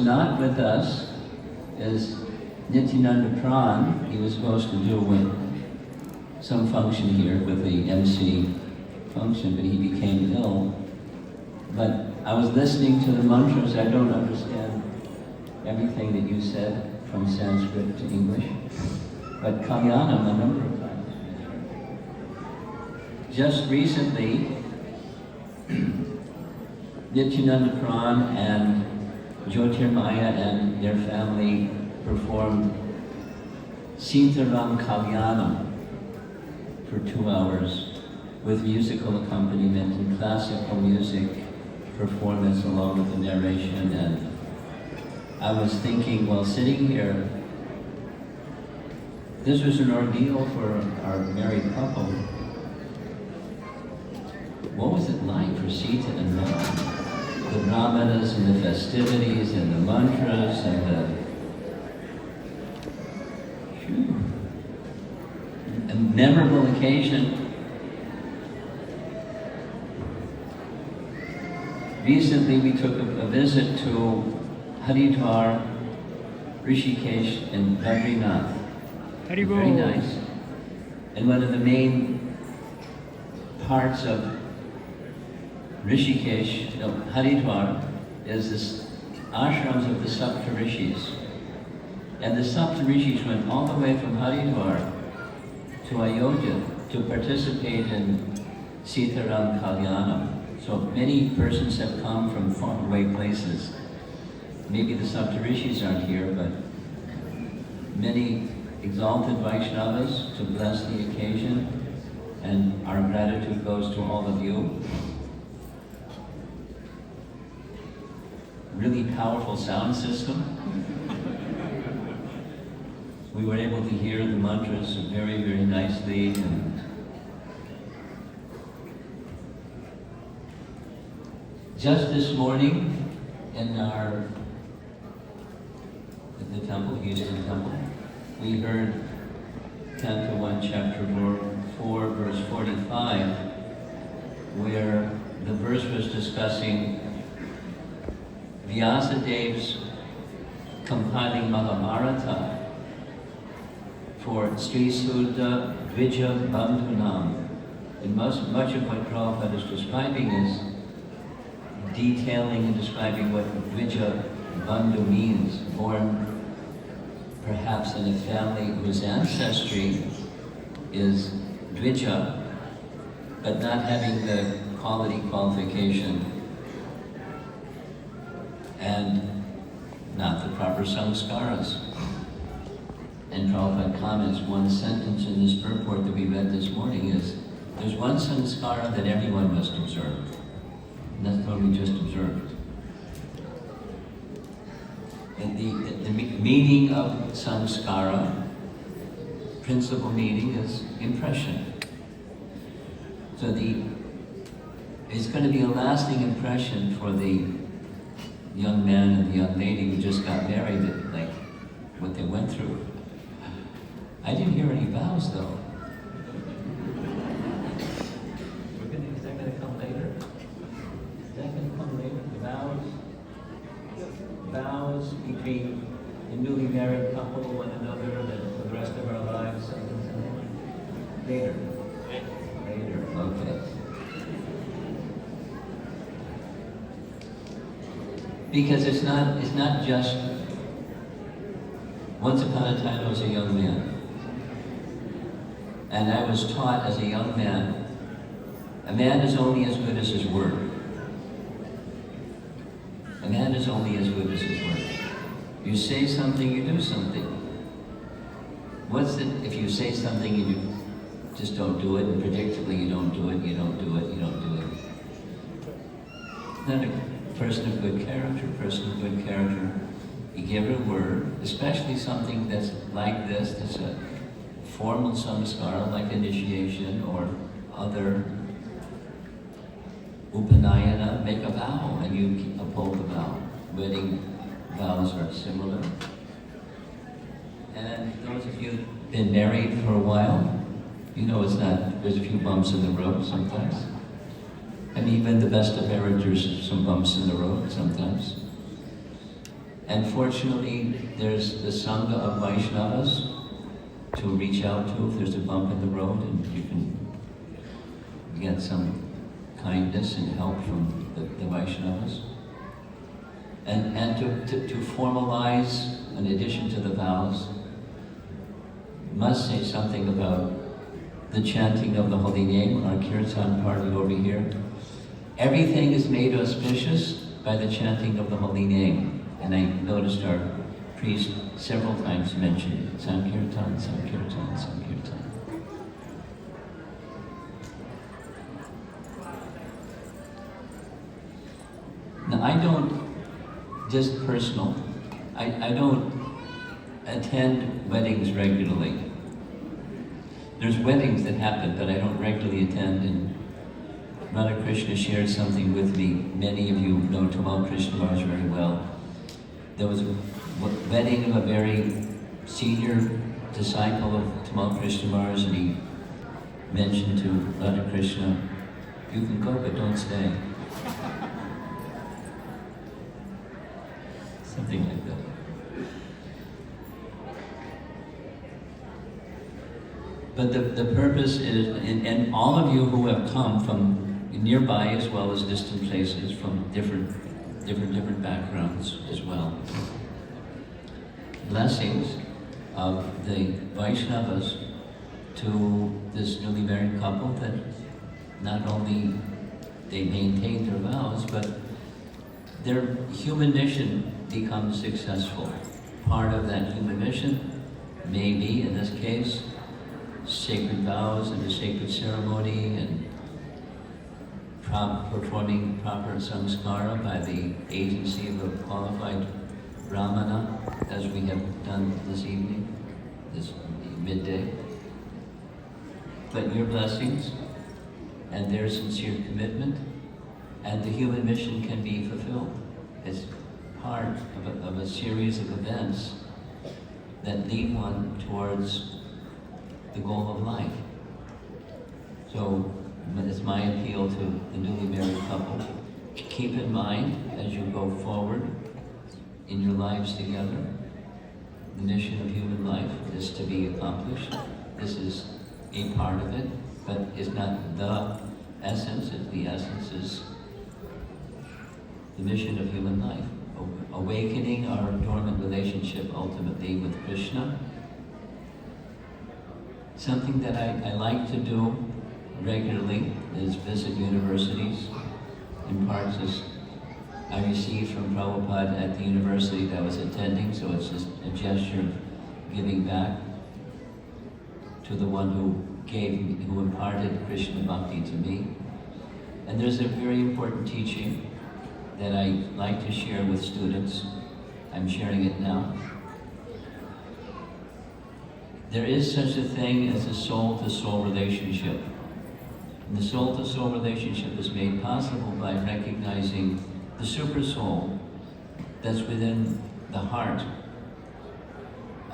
not with us is Nityananda Pran. He was supposed to do some function here with the MC function, but he became ill. But I was listening to the mantras. I don't understand everything that you said from Sanskrit to English, but Kalyanam a number of times. Just recently, Nityananda Pran and Jyotirmaya and their family performed Sitaram Kalyanam for 2 hours with musical accompaniment and classical music performance along with the narration. And I was thinking, while sitting here, this was an ordeal for our married couple. What was it like for Sita and Ram? The brahmanas and the festivities and the mantras and a memorable occasion. Recently we took a visit to Haridwar, Rishikesh and Badrinath. Very nice. And one of the main parts of Rishikesh, Haridwar, is this ashrams of the Saptarishis. And the Saptarishis went all the way from Haridwar to Ayodhya to participate in Sitaram Kalyanam. So many persons have come from faraway places. Maybe the Saptarishis aren't here, but many exalted Vaishnavas to bless the occasion, and our gratitude goes to all of you. Really powerful sound system. We were able to hear the mantras very, very nicely. And just this morning in the temple, Houston Temple, we heard Canto 1, Chapter 4, verse 45, where the verse was discussing Vyasadev's compiling Mahabharata for Sri Sudha Dvija Bandhunam. And much of what Prabhupada is describing is detailing and describing what Dvija Bandhu means, born perhaps in a family whose ancestry is Dvija, but not having the qualification and not the proper samskaras. And Prabhupada comments, one sentence in this purport that we read this morning is, there's one samskara that everyone must observe. And that's what we just observed. And the meaning of samskara, principal meaning, is impression. So it's going to be a lasting impression for the young man and the young lady who just got married, like what they went through. I didn't hear any vows though. Is that going to come later? Is that going to come later? Vows between the newly married couple, one another, for the rest of our lives. Later. Later. Okay. Because it's not just, once upon a time I was a young man. And I was taught as a young man, a man is only as good as his word. A man is only as good as his word. You say something, you do something. If you say something and you just don't do it, and predictably you don't do it, you don't do it, you don't do it. Not a person of good character. You give a word, especially something that's like this, that's a formal samskara, like initiation or other upanayana, make a vow and you uphold the vow. Wedding vows are similar. And those of you who've been married for a while, you know there's a few bumps in the road sometimes. And even the best of marriages, some bumps in the road sometimes. And fortunately, there's the Sangha of Vaishnavas to reach out to if there's a bump in the road, and you can get some kindness and help from the Vaishnavas. And to formalize, in addition to the vows, must say something about the chanting of the holy name, our kirtan party over here. Everything is made auspicious by the chanting of the holy name. And I noticed our priest several times mentioned Sankirtan, Sankirtan, Sankirtan. Now I don't, just personal, I don't attend weddings regularly. There's weddings that happen, but I don't regularly attend, and Radha Krishna shared something with me. Many of you know Tamal Krishna Maharaj very well. There was a wedding of a very senior disciple of Tamal Krishna Maharaj, and he mentioned to Radha Krishna, "You can go, but don't stay." Something like that. But the purpose is, and all of you who have come from nearby as well as distant places, from different backgrounds as well. Blessings of the Vaishnavas to this newly married couple, that not only they maintain their vows, but their human mission becomes successful. Part of that human mission may be, in this case, sacred vows and a sacred ceremony, and performing proper samskara by the agency of a qualified brahmana, as we have done this evening, this midday. But your blessings and their sincere commitment, and the human mission can be fulfilled as part of a series of events that lead one towards the goal of life. So it's my appeal to the newly married couple. Keep in mind as you go forward in your lives together, the mission of human life is to be accomplished. This is a part of it, but it's not the essence. The essence is the mission of human life. Awakening our dormant relationship ultimately with Krishna. Something that I like to do regularly is visit universities. In parts, I received from Prabhupada at the university that I was attending, so it's just a gesture of giving back to the one who imparted Krishna Bhakti to me. And there's a very important teaching that I like to share with students. I'm sharing it now. There is such a thing as a soul-to-soul relationship. And the soul-to-soul relationship is made possible by recognizing the super soul that's within the heart